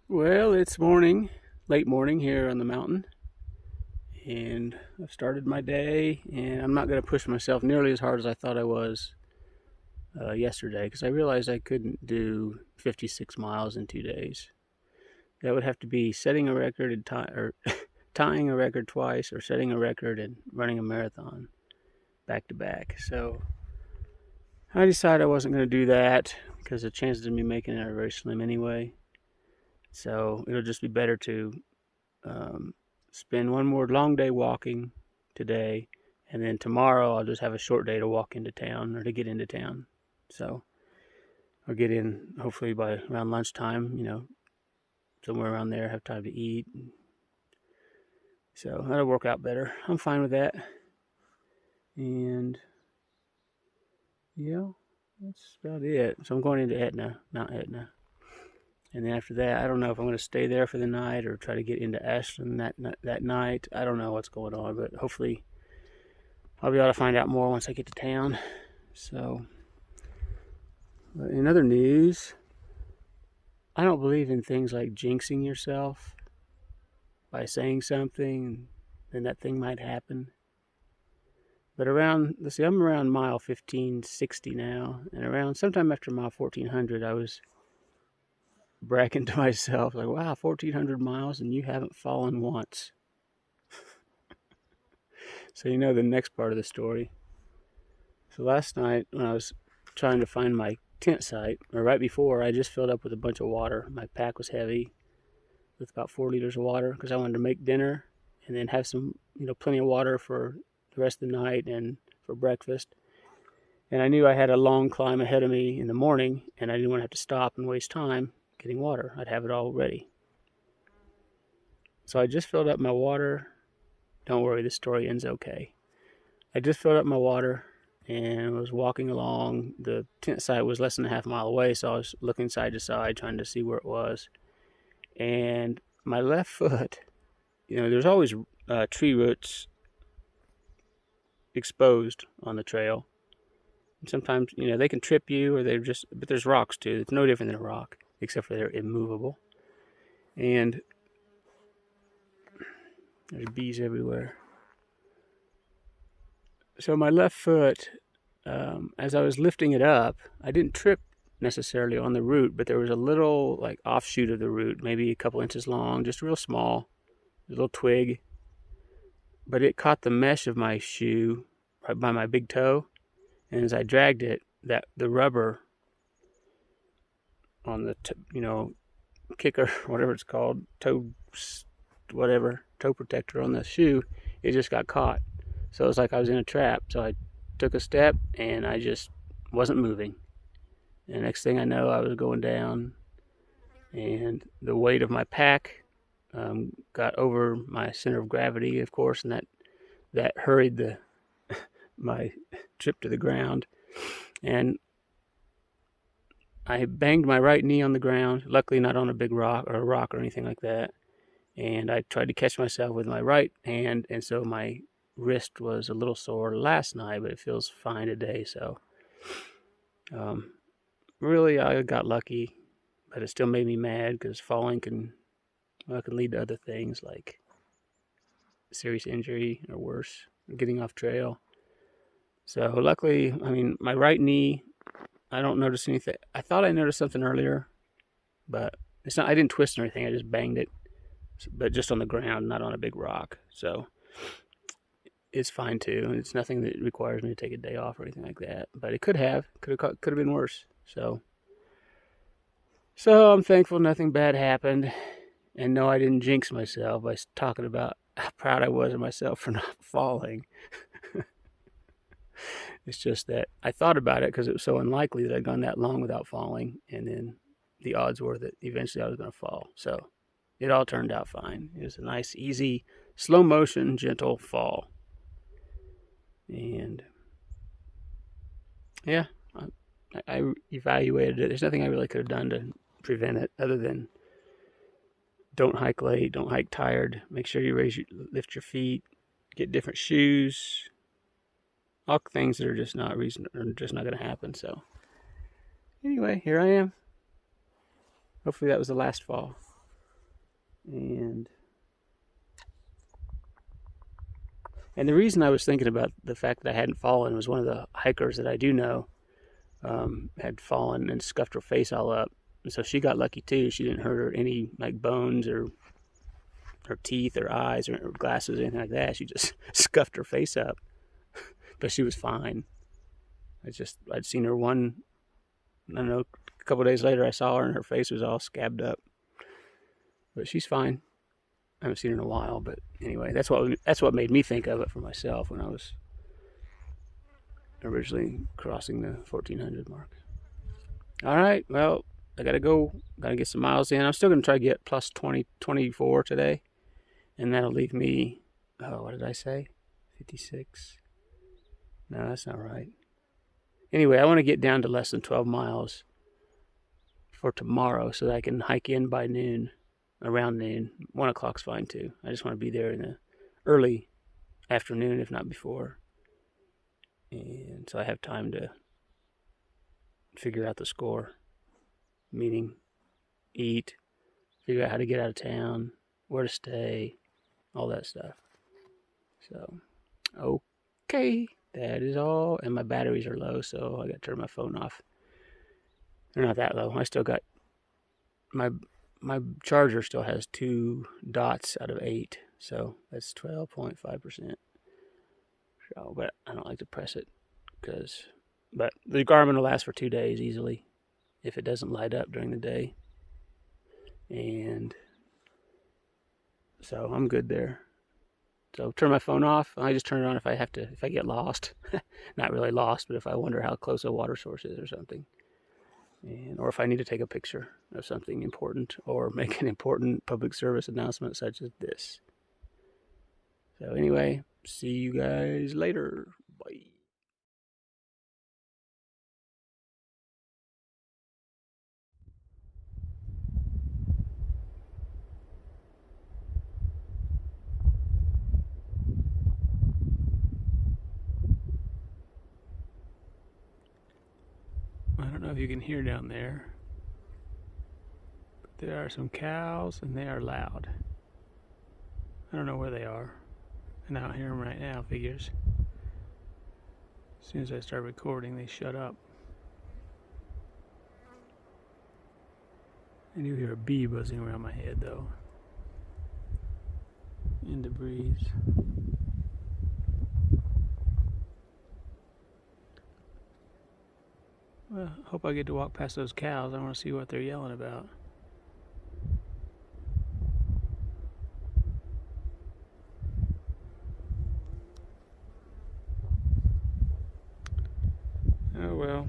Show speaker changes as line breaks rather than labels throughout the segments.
Well, it's morning, late morning here on the mountain, and I've started my day, and I'm not going to push myself nearly as hard as I thought I was yesterday because I realized I couldn't do 56 miles in 2 days. That would have to be setting a record and or tying a record twice, or setting a record and running a marathon back to back. So I decided I wasn't going to do that because the chances of me making it are very slim anyway. So it'll just be better to um, spend one more long day walking today, and then tomorrow I'll just have a short day to walk into town or to get into town. So I'll get in hopefully by around lunchtime, somewhere around there, have time to eat. So that'll work out better. I'm fine with that. And yeah, that's about it. So I'm going into Etna, Mount Etna. And then after that, I don't know if I'm going to stay there for the night or try to get into Ashland that night. I don't know what's going on, but hopefully I'll be able to find out more once I get to town. So, in other news, I don't believe in things like jinxing yourself by saying something, then that thing might happen. But let's see, I'm around mile 1560 now, and around sometime after mile 1400, I was bragging to myself, like, wow, 1400 miles and you haven't fallen once. So, you know the next part of the story. So, last night, when I was trying to find my tent site, or right before, I just filled up with a bunch of water. My pack was heavy with about 4 liters of water because I wanted to make dinner and then have some, plenty of water for the rest of the night and for breakfast. And I knew I had a long climb ahead of me in the morning, and I didn't want to have to stop and waste time getting water. I'd have it all ready. So I just filled up my water. Don't worry, this story ends okay. I just filled up my water and was walking along. The tent site was less than a half mile away, so I was looking side to side trying to see where it was. And my left foot, there's always tree roots exposed on the trail. And sometimes, they can trip you, or but there's rocks too. It's no different than a rock, except for they're immovable. And there's bees everywhere. So my left foot, as I was lifting it up, I didn't trip necessarily on the root, but there was a little like offshoot of the root, maybe a couple inches long, just real small, a little twig. But it caught the mesh of my shoe right by my big toe, and as I dragged it, the rubber on the kicker, whatever it's called, toe protector on the shoe, it just got caught. So it was like I was in a trap. So I took a step and I just wasn't moving. And next thing I know, I was going down, and the weight of my pack got over my center of gravity, of course, and that hurried my trip to the ground. And I banged my right knee on the ground, luckily not on a big rock or anything like that. And I tried to catch myself with my right hand, and so my wrist was a little sore last night, but it feels fine today. So really, I got lucky, but it still made me mad because falling can lead to other things like serious injury or worse, getting off trail. So luckily, my right knee, I don't notice anything. I thought I noticed something earlier, but it's not. I didn't twist or anything. I just banged it, but just on the ground, not on a big rock. So it's fine too. It's nothing that requires me to take a day off or anything like that. But it could have been worse. So I'm thankful nothing bad happened, and no, I didn't jinx myself by talking about how proud I was of myself for not falling. It's just that I thought about it because it was so unlikely that I'd gone that long without falling, and then the odds were that eventually I was going to fall. So it all turned out fine. It was a nice, easy, slow motion, gentle fall. And yeah, I evaluated it. There's nothing I really could have done to prevent it other than don't hike late, don't hike tired, make sure you lift your feet, get different shoes, all things that are just not going to happen. So anyway, here I am. Hopefully that was the last fall. And the reason I was thinking about the fact that I hadn't fallen was one of the hikers that I do know had fallen and scuffed her face all up. And so she got lucky too. She didn't hurt her any like bones or her teeth or eyes or glasses or anything like that. She just scuffed her face up, but she was fine. I'd seen her I don't know, a couple of days later I saw her and her face was all scabbed up, but she's fine. I haven't seen her in a while, but anyway, that's what made me think of it for myself when I was originally crossing the 1400 mark. All right, well, I gotta go. Gotta get some miles in. I'm still gonna try to get plus 24 today, and that'll leave me. Oh, what did I say? 56. No, that's not right. Anyway, I want to get down to less than 12 miles for tomorrow, so that I can hike in by noon. Around noon. 1 o'clock's fine too. I just want to be there in the early afternoon, if not before, and so I have time to figure out the score. Meaning, eat, figure out how to get out of town, where to stay, all that stuff. So, okay, that is all. And my batteries are low, so I got to turn my phone off. They're not that low. I still got my charger still has 2 dots out of 8, so that's 12.5%. So, but I don't like to press it but the Garmin will last for 2 days easily if it doesn't light up during the day, and so I'm good there. So turn my phone off. I just turn it on if I get lost. Not really lost, but if I wonder how close a water source is or something. Or if I need to take a picture of something important or make an important public service announcement such as this. So anyway, see you guys later. Bye. I don't know if you can hear down there, but there are some cows and they are loud. I don't know where they are, and I don't hear them right now, figures. As soon as I start recording, they shut up. I do hear a bee buzzing around my head though, in the breeze. Well, hope I get to walk past those cows. I want to see what they're yelling about. Oh well.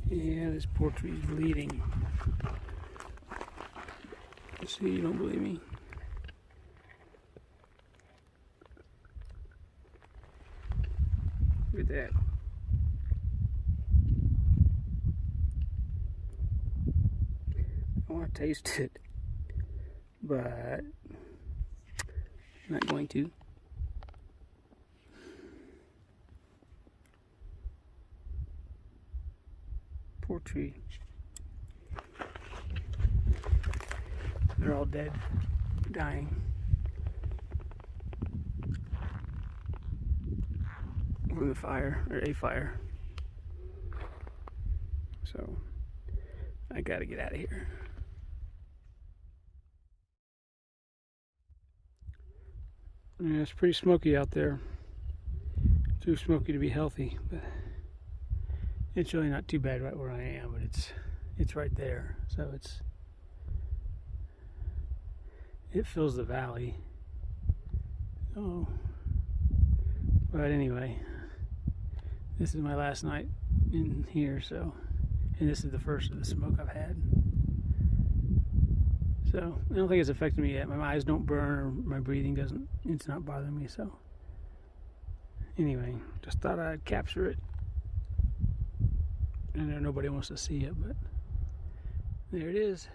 Yeah, this poor tree's bleeding. See, you don't believe me. Look at that. I want to taste it, but I'm not going to. Poor tree. They're all dead, dying. From the fire, or a fire. So, I gotta get out of here. Yeah, it's pretty smoky out there. Too smoky to be healthy, but it's really not too bad right where I am, but it's right there. So it fills the valley. Oh, but anyway, this is my last night in here, so, and this is the first of the smoke I've had. So I don't think it's affecting me yet. My eyes don't burn, or my breathing doesn't. It's not bothering me. So anyway, just thought I'd capture it. I know nobody wants to see it, but there it is.